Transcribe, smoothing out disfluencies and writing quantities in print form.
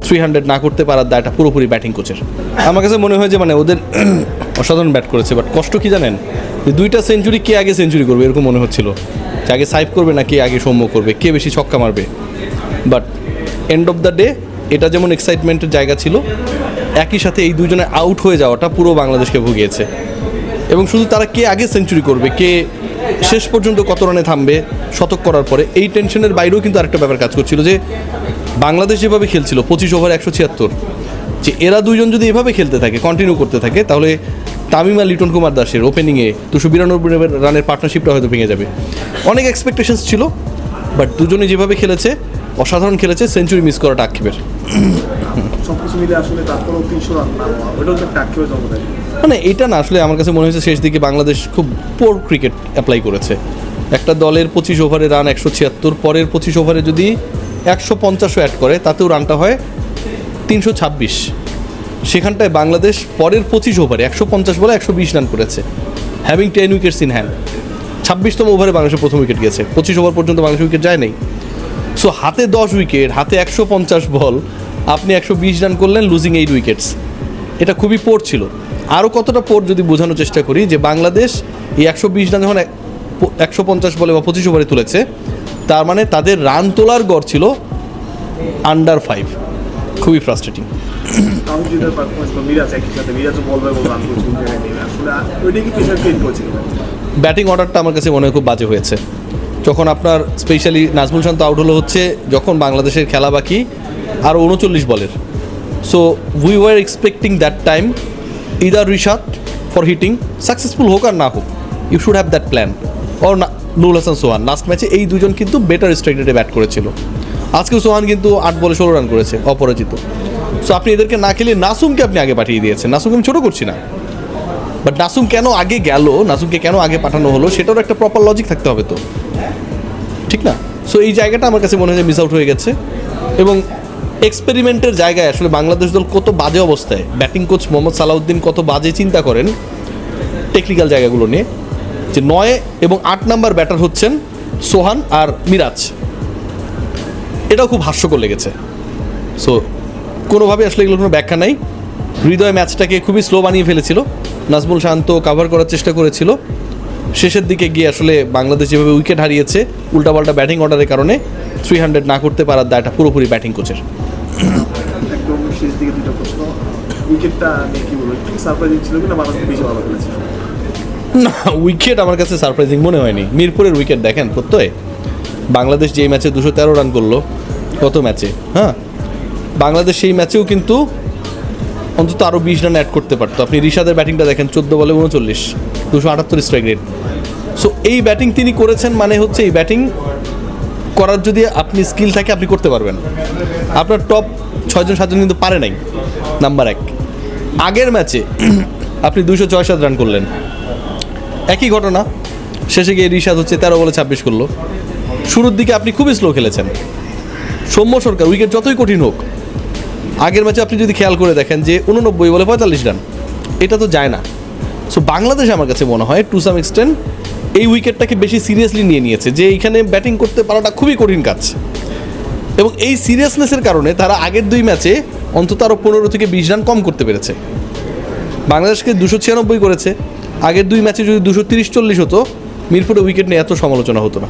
300 না করতে পারার দায়টা পুরোপুরি ব্যাটিং কোচের। আমার কাছে মনে হয় যে মানে ওদের অসাধারণ ব্যাট করেছে, বাট কষ্ট কি জানেন, যে 2টা সেঞ্চুরি কে আগে সেঞ্চুরি করবে এরকম মনে হচ্ছিল, যে আগে সাইভ করবে না কে আগে সৌম্য করবে, কে বেশি ছক্কা মারবে। But end of the day এটা যেমন এক্সাইটমেন্টের জায়গা ছিল, একই সাথে এই দুজনে আউট হয়ে যাওয়াটা পুরো বাংলাদেশকে ভুগিয়েছে। এবং শুধু তারা কে আগে সেঞ্চুরি করবে, কে শেষ পর্যন্ত কত রানে থামবে শতক করার পরে, এই টেনশনের বাইরেও কিন্তু আরেকটা ব্যাপার কাজ করছিল, যে বাংলাদেশ যেভাবে খেলছিল 25 ওভার 176, যে এরা দুইজন যদি এভাবে খেলতে থাকে, কন্টিনিউ করতে থাকে, তাহলে তামিম আর লিটন কুমার দাসের ওপেনিংয়ে 292 রানের পার্টনারশিপটা হয়তো ভেঙে যাবে। অনেক এক্সপেকটেশনস ছিল, বাট দুজনে যেভাবে খেলেছে, অসাধারণ খেলেছে, সেঞ্চুরি মিস করাটা আক্ষেপের। সবকিছু মিলে আসলে তারপরেও 300 রান না হওয়া, ওটাও তো একটা আক্ষেপের জন্ম দেয়। মানে এটা না, আসলে আমার কাছে মনে হয়েছে শেষ দিকে বাংলাদেশ খুব পোর ক্রিকেট অ্যাপ্লাই করেছে। একটা দলের 25 ওভারে রান 176, পরের 25 ওভারে যদি 150ও অ্যাড করে তাতেও রানটা হয় 326। সেখানটায় বাংলাদেশ পরের 25 ওভারে 150 বলে 120 রান করেছে, হ্যাভিং 10 উইকেটস ইন হ্যান্ড। 26তম ওভারে বাংলাদেশের প্রথম উইকেট গেছে, 25 ওভার পর্যন্ত বাংলাদেশ উইকেট যায় নাই। সো হাতে 10 উইকেট, হাতে 150 বল, আপনি 120 রান করলেন, লুজিং 8 উইকেটস। এটা খুবই পোর ছিল। আরও কতটা পোর যদি বোঝানোর চেষ্টা করি, যে বাংলাদেশ এই 120 রান যখন 150 বলে বা 25 ওভারে তুলেছে, তার মানে তাদের রান তোলার গড় ছিল আন্ডার 5। খুবই ফ্রাস্ট্রেটিং। তাওহিদের পারফরম্যান্স বা মিরাজ একই সাথে, মিরাজও বল বাই বল রান করছিল, আসলে ওইটা কি প্রেশার ক্রিয়েট করেছিল? ব্যাটিং অর্ডারটা আমার কাছে মনে হয় খুব বাজে হয়েছে। যখন আপনার স্পেশালি নাজমুল শান্ত আউট হলো হচ্ছে যখন বাংলাদেশের খেলা বাকি আরও 39 বলের। So we were expecting that time either Rishad for hitting, successful হোক আর না হোক, you should have that plan. Or Nurul Hasan Sohan last ম্যাচে এই দুজন কিন্তু বেটার স্ট্রাইক রেটে ব্যাট করেছিল। আজকেও সোহান কিন্তু 8 বলে 16 রান করেছে অপরাজিত। সো আপনি এদেরকে না খেলে নাসুমকে আপনি আগে পাঠিয়ে দিয়েছেন। নাসুমকে আমি ছোটো করছি না, বাট নাসুম কেন আগে গেল, নাসুমকে কেন আগে পাঠানো হলো, সেটারও একটা প্রপার লজিক থাকতে হবে তো, ঠিক না? সো এই জায়গাটা আমার কাছে মনে হয় মিস আউট হয়ে গেছে। এবং এক্সপেরিমেন্টের জায়গায় আসলে বাংলাদেশ দল কত বাজে অবস্থায়, ব্যাটিং কোচ মোহাম্মদ সালাউদ্দিন কত বাজে চিন্তা করেন টেকনিক্যাল জায়গাগুলো নিয়ে, যে 9 এবং 8 নাম্বার ব্যাটার হচ্ছেন সোহান আর মিরাজ। এটাও খুব হাস্যকর লেগেছে। সো কোনোভাবে আসলে এগুলোর কোনো ব্যাখ্যা নাই। হৃদয় ম্যাচটাকে খুবই স্লো বানিয়ে ফেলেছিল, নাজমুল শান্ত কাভার করার চেষ্টা করেছিল, শেষের দিকে গিয়ে আসলে বাংলাদেশ যেভাবে উইকেট হারিয়েছে উল্টাপাল্টা ব্যাটিং অর্ডারের কারণে 300 না করতে পারার দায়টা পুরোপুরি ব্যাটিং কোচের। একদম শেষ দিকে দুটো প্রশ্ন, উইকেটটা নিয়ে কি বলবো, একটু সারপ্রাইজিং ছিল কিনা বাংলাদেশ বেশি ভালো খেলেছে? না, উইকেট আমার কাছে সারপ্রাইজিং মনে হয়নি। মিরপুরের উইকেট দেখেন প্রত্যয়, বাংলাদেশ যেই ম্যাচে 213 রান করলো কত ম্যাচে, হ্যাঁ, বাংলাদেশ সেই ম্যাচেও কিন্তু অন্তত আরও 20 রান অ্যাড করতে পারতো। আপনি রিশাদের ব্যাটিংটা দেখেন, 14 বলে 39, 278 স্ট্রাইক রেট। সো এই ব্যাটিং তিনি করেছেন, মানে হচ্ছে এই ব্যাটিং করার যদি আপনি স্কিল থাকে আপনি করতে পারবেন। আপনার টপ 6জন 7জন কিন্তু পারে নাই। নাম্বার 1, আগের ম্যাচে আপনি 267 রান করলেন, একই ঘটনা, শেষে গিয়ে রিশাদ হচ্ছে 13 বলে 26 করলো। শুরুর দিকে আপনি খুবই স্লো খেলেছেন। সৌম্য সরকার উইকেট যতই কঠিন হোক, আগের ম্যাচে আপনি যদি খেয়াল করে দেখেন যে 89 বলে 45 রান, এটা তো যায় না। সো বাংলাদেশ আমার কাছে মনে হয় টু সাম এক্সটেন্ট এই উইকেটটাকে বেশি সিরিয়াসলি নিয়ে নিয়েছে, যে এইখানে ব্যাটিং করতে পারাটা খুবই কঠিন কাজ। এবং এই সিরিয়াসনেসের কারণে তারা আগের 2 ম্যাচে অন্তত আরও 15 থেকে 20 রান কম করতে পেরেছে। বাংলাদেশকে 296 করেছে, আগের 2 ম্যাচে যদি 230-40 হতো, মিরপুরে উইকেট নিয়ে এত সমালোচনা হতো না।